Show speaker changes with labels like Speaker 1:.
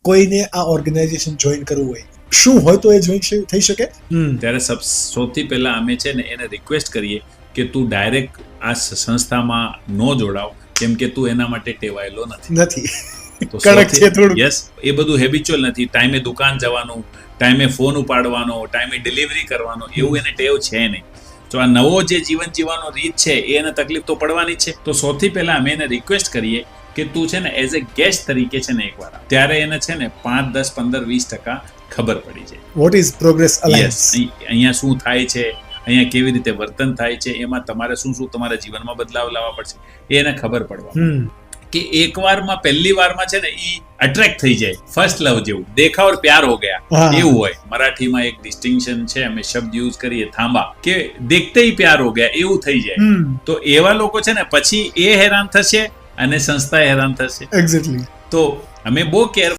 Speaker 1: કોઈને આ organisation join કરવું હોય, શું હોય તો એ જોઈન થઈ શકે?
Speaker 2: ત્યારે સૌથી પહેલા અમે છે ને એને રિક્વેસ્ટ કરીએ કે તું ડાયરેક્ટ આ સંસ્થામાં ન જોડાવ, કેમ કે તું એના માટે ટેવાયેલો નથી.
Speaker 1: કડક છે થોડું.
Speaker 2: યસ, એ બધું હેબિચ્યુઅલ નથી. ટાઈમે દુકાન જવાનું, ટાઈમે ફોન ઉપાડવાનો, ટાઈમે ડિલિવરી કરવાનો, એવું એને ટેવ છે નહીં. તો આ નવો જે જીવન જીવવાનો રીત છે એને તકલીફ તો પડવાની જ છે. તો સૌથી પહેલા અમે એને રિક્વેસ્ટ કરીએ કે તું છે ને એઝ એ ગેસ્ટ તરીકે છે ને એકવાર આવ. ત્યારે એને છે ને 5, 10, 15, 20% ખબર પડી જાય.
Speaker 1: What is progress alliance?
Speaker 2: અહીંયા શું થાય છે, અહીંયા કેવી રીતે વર્તન થાય છે, એમાં તમારે શું તમારા જીવનમાં બદલાવ લાવવા પડશે, એને ખબર પડવા કે એક વારમાં પહેલી વારમાં છે ને ઈ અટ્રેક્ટ થઈ જાય. ફર્સ્ટ લવ જેવું, દેખા ઓર પ્યાર હો ગયા એવું હોય. મરાઠીમાં એક ડિસ્ટિંક્શન છે, અમે શબ્દ યુઝ કરીએ થાંબા, કે દેખતે હી પ્યાર હો ગયા એવું થઈ જાય. તો એવા લોકો છે ને પછી એ હેરાન થશે અને સંસ્થા હેરાન થશે.
Speaker 1: એક્ઝેક્ટલી.
Speaker 2: તો અમે બહુ કેર